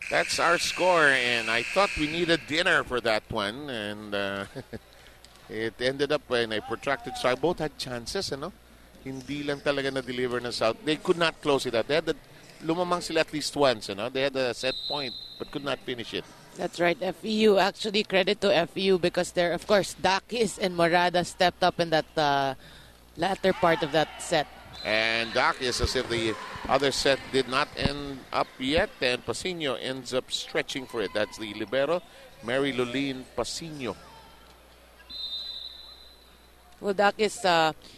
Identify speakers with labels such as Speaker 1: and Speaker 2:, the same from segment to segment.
Speaker 1: That's our score, and I thought we needed dinner for that one, and it ended up in a protracted strike. Both had chances, ano? Hindi lang talaga na-deliver na South. They could not close it out. They had lumamang sila at least once, ano? They had a set point, but could not finish it.
Speaker 2: That's right. FEU, actually credit to FEU because there, of course, Dakis and Morada stepped up in that latter part of that set.
Speaker 1: And Dakis, as if the other set did not end up yet, and Pasino ends up stretching for it. That's the libero, Mary Lulene Pasino.
Speaker 2: Well, Dakis,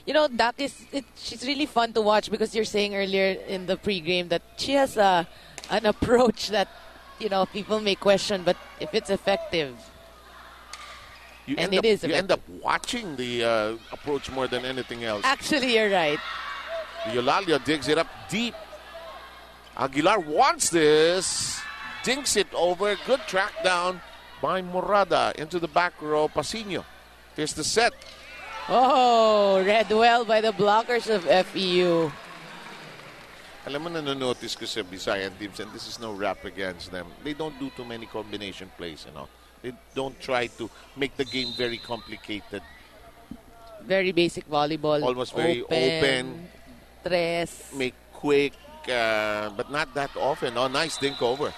Speaker 2: Dakis, she's really fun to watch because you're saying earlier in the pregame that she has an approach that, people may question, but if it's effective,
Speaker 1: you end up watching the approach more than anything else.
Speaker 2: Actually, you're right.
Speaker 1: Eulalia digs it up deep. Aguilar wants this. Dinks it over. Good track down by Morada into the back row. Pasino. Here's the set.
Speaker 2: Oh, read well by the blockers of FEU.
Speaker 1: Alam mo, nanonotice ko sa Visayan teams, and this is no rap against them. They don't do too many combination plays, They don't try to make the game very complicated.
Speaker 2: Very basic volleyball.
Speaker 1: Almost very open.
Speaker 2: Tres.
Speaker 1: Make quick, but not that often. Oh, nice dink over.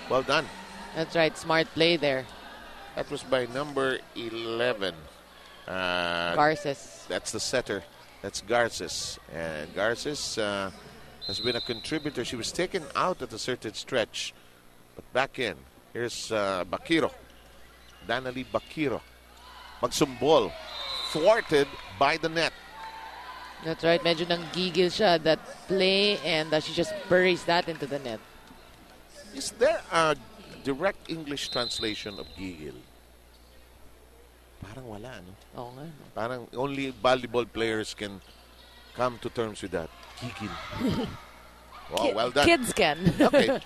Speaker 1: Well done.
Speaker 2: That's right. Smart play there.
Speaker 1: That was by number 11.
Speaker 2: Garces.
Speaker 1: That's the setter. That's Garces. And Garces has been a contributor. She was taken out at a certain stretch, but back in. Here's Bakiro. Danali Bakiro. Magsumbol. Thwarted by the net.
Speaker 2: That's right. Medyo nanggigil siya that play, and she just buries that into the net.
Speaker 1: Is there a direct English translation of gigil? Parang wala, no?
Speaker 2: Oo nga.
Speaker 1: Parang only volleyball players can come to terms with that. Gigil. Wow, well done.
Speaker 2: Kids can.
Speaker 1: Okay.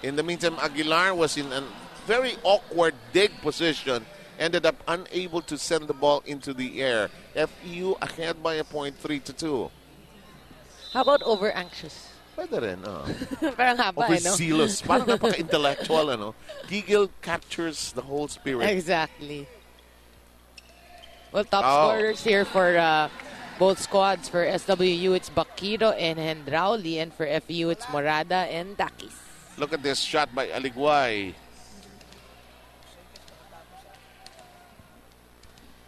Speaker 1: In the meantime, Aguilar was in a very awkward dig position. Ended up unable to send the ball into the air. FEU ahead by a point, 3-2.
Speaker 2: How about over anxious?
Speaker 1: Pwede rin,
Speaker 2: Parang haba,
Speaker 1: overzealous. Parang napaka-intellectual, Giggle captures the whole spirit.
Speaker 2: Exactly. Well, top scorers here for both squads. For SWU, it's Bakiro and Hendrauli. And for FEU, it's Morada and Dakis.
Speaker 1: Look at this shot by Aliguay.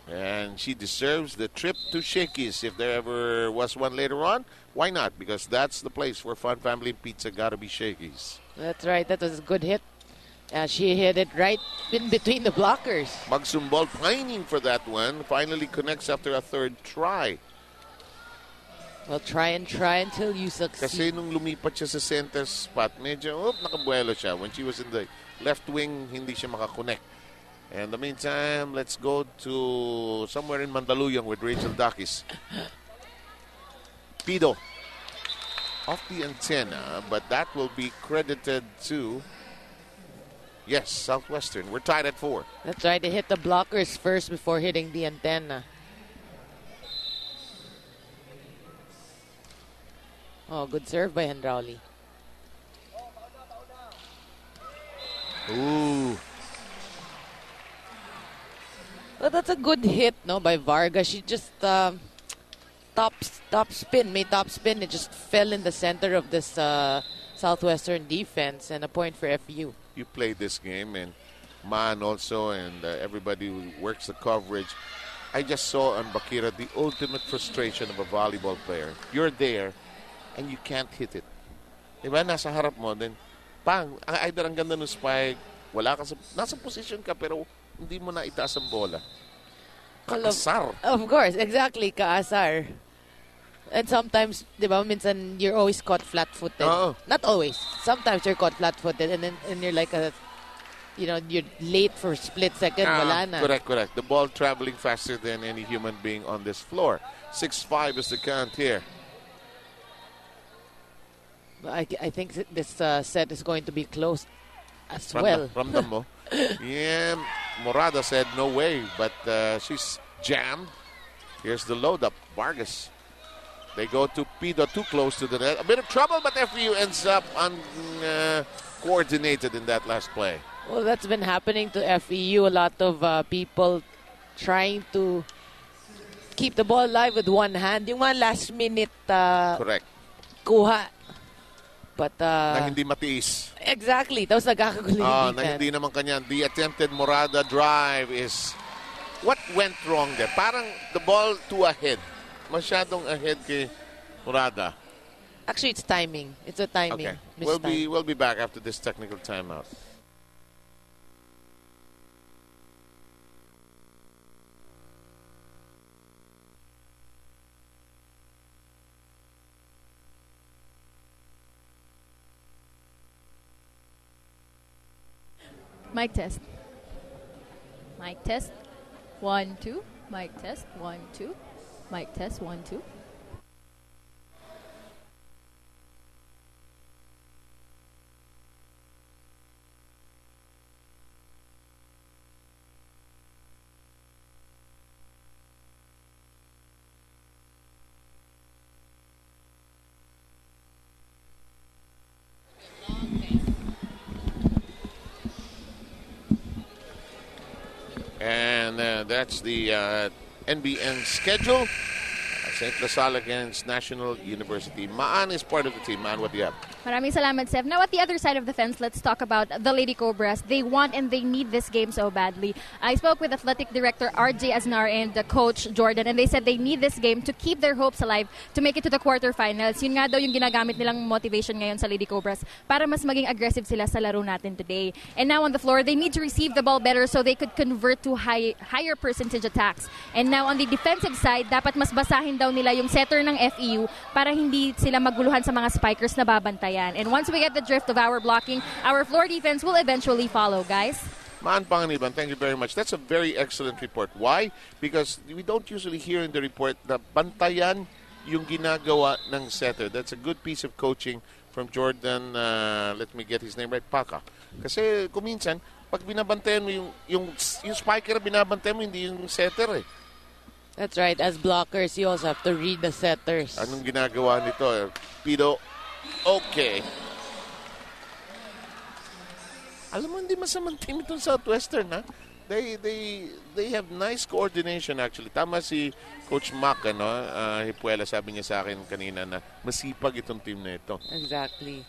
Speaker 1: And she deserves the trip to Shakey's if there ever was one later on. Why not? Because that's the place where Fun Family Pizza gotta be Shakey's.
Speaker 2: That's right. That was a good hit. She hit it right in between the blockers.
Speaker 1: Magsumbol pining for that one. Finally connects after a third try.
Speaker 2: Well, try until you succeed.
Speaker 1: Kasi nung lumipat siya sa center spot, medyo nakabuelo siya. When she was in the left wing, hindi siya makakonect. And in the meantime, let's go to somewhere in Mandaluyong with Rachel Dakis. Pido off the antenna, but that will be credited to, yes, Southwestern. We're tied at 4.
Speaker 2: That's right. They hit the blockers first before hitting the antenna. Oh, good serve by Hendrauli.
Speaker 1: Ooh.
Speaker 2: Well, that's a good hit, by Varga. She just top spin, made top spin. It just fell in the center of this Southwestern defense, and a point for FU.
Speaker 1: You played this game, and Man also, and everybody who works the coverage. I just saw on Bakira the ultimate frustration of a volleyball player. You're there, and you can't hit it. Diba? Nasa harap mo, then, pang, either ang ganda ng spike, wala ka nasa position ka, pero hindi mo na itaas ang bola. Kaasar.
Speaker 2: Of course, exactly, kaasar. And sometimes, di ba, minsan you're always caught flat-footed. Not always. Sometimes you're caught flat-footed and you're like you're late for a split second, wala na.
Speaker 1: Correct. The ball traveling faster than any human being on this floor. 6-5 is the count here.
Speaker 2: I think this set is going to be close as well.
Speaker 1: Ramdam mo. Yeah, Morada said no way, but she's jammed. Here's the load up. Vargas They go to Pido too close to the net. A bit of trouble, but FEU ends up coordinated in that last play.
Speaker 2: Well, that's been happening to FEU. A lot of people trying to keep the ball alive with one hand. Yung mga last minute
Speaker 1: correct.
Speaker 2: Kuha. But
Speaker 1: na hindi matiis.
Speaker 2: Exactly. Tapos nagkakagulo yung
Speaker 1: na hindi naman kanya. The attempted Morada drive is what went wrong there. Parang the ball too ahead. Masyadong ahead kay Morada.
Speaker 2: Actually, it's timing. It's a timing.
Speaker 1: Okay. We'll be back after this technical timeout.
Speaker 3: Mic test. Mic test. 1, 2. Mic test. 1, 2. Mic test. 1, 2.
Speaker 1: And that's the NBN schedule. St. LaSalle against National University. Maan is part of the team. Maan, what do you have?
Speaker 3: Maraming salamat, Sev. Now, at the other side of the fence, let's talk about the Lady Cobras. They want and they need this game so badly. I spoke with Athletic Director RJ Aznar and Coach Jordan, and they said they need this game to keep their hopes alive to make it to the quarterfinals. Yun nga daw yung ginagamit nilang motivation ngayon sa Lady Cobras para mas maging aggressive sila sa laro natin today. And now on the floor, they need to receive the ball better so they could convert to higher percentage attacks. And now on the defensive side, dapat mas basahin daw nila yung setter ng FEU para hindi sila maguluhan sa mga spikers na babantayan. And once we get the drift of our blocking, our floor defense will eventually follow, guys.
Speaker 1: Maan Panganiban, thank you very much. That's a very excellent report. Why? Because we don't usually hear in the report na bantayan yung ginagawa ng setter. That's a good piece of coaching from Jordan, let me get his name right, Paca. Kasi kuminsan, pag binabantayan mo yung spiker, binabantayan mo, hindi yung setter eh.
Speaker 2: That's right. As blockers, you also have to read the setters.
Speaker 1: Anong ginagawa nito? Pido, okay. Alam mo, hindi masamang team itong Southwestern, ha? They have nice coordination, actually. Tama si Coach Mac, Hipuela, sabi niya sa akin kanina na masipag itong team na ito.
Speaker 2: Exactly.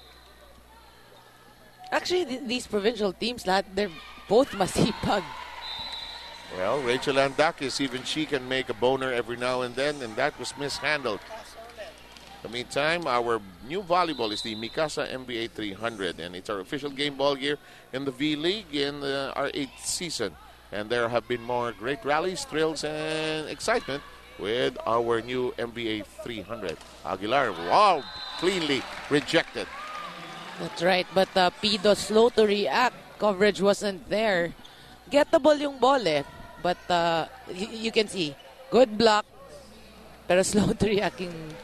Speaker 2: Actually, these provincial teams, they're both masipag.
Speaker 1: Well, Rachel Andakis, even she can make a boner every now and then, and that was mishandled. In the meantime, our new volleyball is the Mikasa NBA 300, and it's our official game ball gear in the V-League in our 8th season. And there have been more great rallies, thrills, and excitement with our new NBA 300. Aguilar, wow, cleanly rejected.
Speaker 2: That's right, but Pido slow to react. Coverage wasn't there. Gettable yung ball eh. But you can see, good block, pero slow to react yung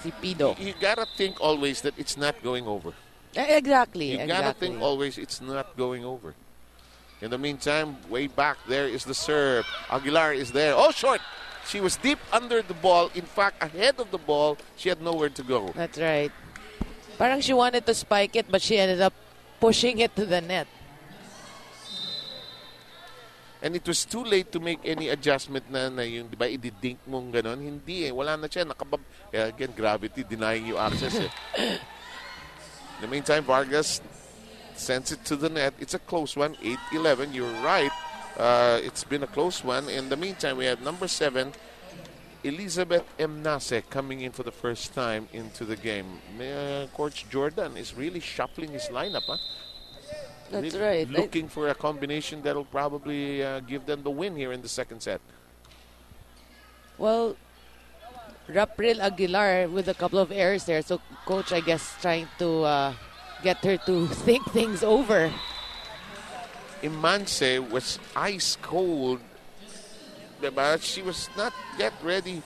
Speaker 2: si Pido.
Speaker 1: You gotta think always that it's not going over.
Speaker 2: Exactly.
Speaker 1: You gotta think always it's not going over. In the meantime, way back there is the serve. Aguilar is there. Oh, short. She was deep under the ball. In fact, ahead of the ball, she had nowhere to go.
Speaker 2: That's right. Parang she wanted to spike it, but she ended up pushing it to the net.
Speaker 1: And it was too late to make any adjustment na yung, di ba, ididink mong ganon. Hindi eh. Wala na siya. Again, gravity denying you access eh. In the meantime, Vargas sends it to the net. It's a close one, 8-11. You're right. It's been a close one. In the meantime, we have number 7, Elizabeth Mnase, coming in for the first time into the game. Coach Jordan is really shuffling his lineup, huh?
Speaker 2: That's
Speaker 1: really
Speaker 2: right.
Speaker 1: Looking for a combination that'll probably give them the win here in the second set.
Speaker 2: Well, Rapril Aguilar with a couple of errors there. So, Coach, I guess, trying to get her to think things over.
Speaker 1: Imanse was ice cold. But she was not yet ready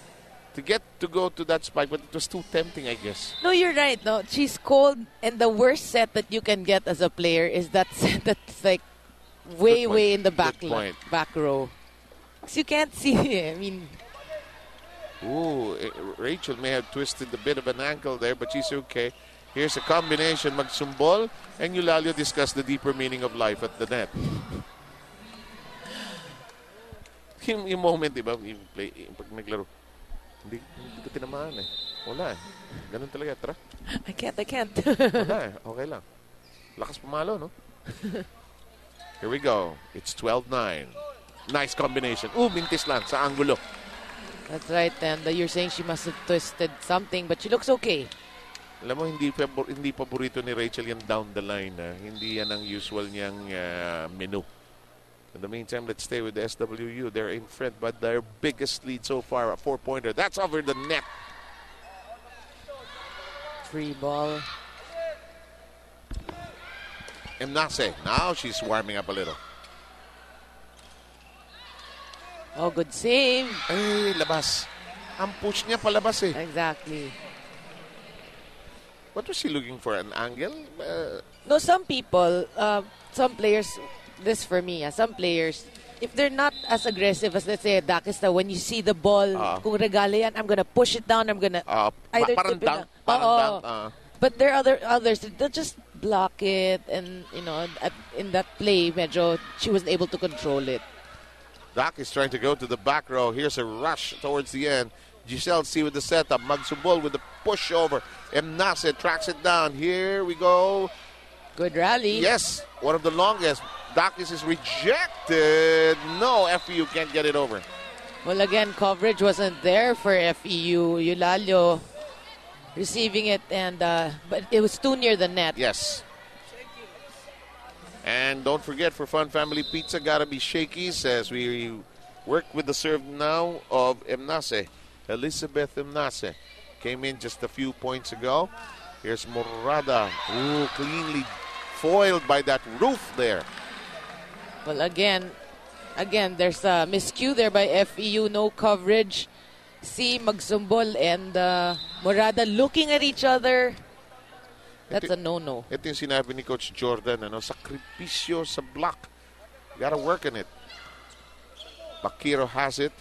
Speaker 1: to go to that spike, but it was too tempting, I guess.
Speaker 2: No, you're right. No, she's cold, and the worst set that you can get as a player is that set that's like way in the back row. Because you can't see. I mean,
Speaker 1: Ooh, Rachel may have twisted a bit of an ankle there, but she's okay. Here's a combination, magsumbol, and Eulalia discuss the deeper meaning of life at the net. yung moment, di ba, yung pag naglaro, hindi ko tinamaan eh. Wala eh. Ganun talaga, tara.
Speaker 2: I can't.
Speaker 1: Wala eh, okay lang. Lakas pumalo, no? Here we go. It's 12-9. Nice combination. Mintis lang sa angulo.
Speaker 2: That's right, and you're saying she must have twisted something, but she looks okay.
Speaker 1: Alam mo, hindi paborito ni Rachel yan down the line. Hindi yan ang usual niyang menu. In the meantime, let's stay with the SWU. They're in front, but their biggest lead so far, a 4-pointer. That's over the net.
Speaker 2: Free ball.
Speaker 1: Emnase, now she's warming up a little.
Speaker 2: Oh, good save.
Speaker 1: Ay, labas. Ang push niya palabas eh.
Speaker 2: Exactly.
Speaker 1: What was she looking for? An angle?
Speaker 2: No, some people, some players, this for me, some players, if they're not as aggressive as, let's say, Dakista, when you see the ball, kung regalo yan, I'm gonna push it down, I'm gonna either
Speaker 1: parang
Speaker 2: tip it
Speaker 1: dunk,
Speaker 2: down. But there are others that just block it, and, you know, in that play, medyo, she wasn't able to control it.
Speaker 1: Doc is trying to go to the back row. Here's a rush towards the end. Giselle C with the setup. Magsumbol with the push over. Emnase tracks it down. Here we go.
Speaker 2: Good rally.
Speaker 1: Yes, one of the longest. Dakis is rejected. No, FEU can't get it over.
Speaker 2: Well, again, coverage wasn't there for FEU. Eulalia receiving it, and but it was too near the net.
Speaker 1: Yes. And don't forget, for Fun Family Pizza, gotta be Shakey's as we work with the serve now of Emnase. Elizabeth Emnase came in just a few points ago. Here's Morada. Ooh, cleanly foiled by that roof there.
Speaker 2: Well, again, there's a miscue there by FEU. No coverage. See Magsumbol and Morada looking at each other. That's a no-no.
Speaker 1: Ito yung sinabi ni Coach Jordan, sakripisyo sa block. Gotta work on it. Bakiro has it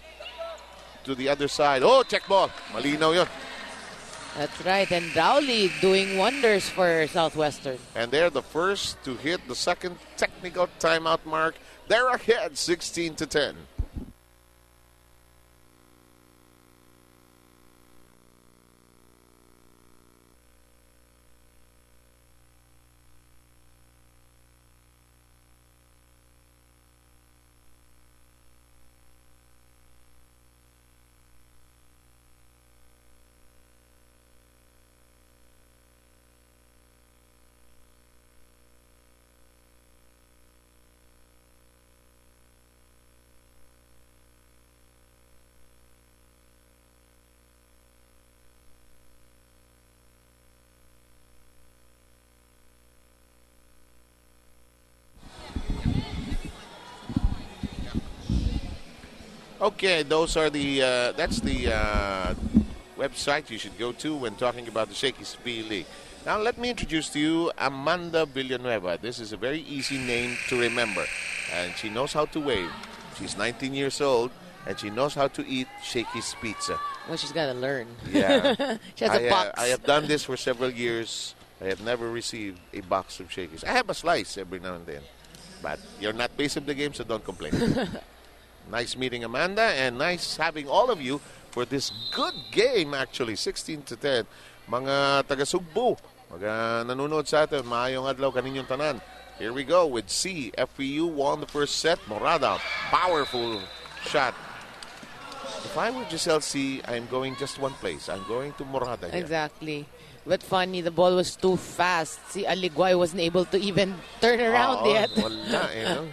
Speaker 1: to the other side. Oh, check ball. Malinaw yun.
Speaker 2: That's right. And Rowley doing wonders for Southwestern.
Speaker 1: And they're the first to hit the second technical timeout mark. They're ahead 16-10. Okay, those are that's the website you should go to when talking about the Shakey Speed League. Now let me introduce to you Amanda Villanueva. This is a very easy name to remember. And she knows how to wave. She's 19 years old, and she knows how to eat Shakey's pizza.
Speaker 2: Well, she's got to learn.
Speaker 1: Yeah.
Speaker 2: She has a box.
Speaker 1: I have done this for several years. I have never received a box of Shakey's. I have a slice every now and then. But you're not based on the game, so don't complain. Nice meeting Amanda, and nice having all of you for this good game actually, 16-10. Mga taga-Sugbo, mga nanonood sa atin, maayong adlaw kaninyong tanan. Here we go with C. FEU won the first set. Morada, powerful shot. If I were Giselle C, I'm going just one place. I'm going to Morada here.
Speaker 2: Exactly. But funny, the ball was too fast. Si Aligway wasn't able to even turn around yet.
Speaker 1: Wala,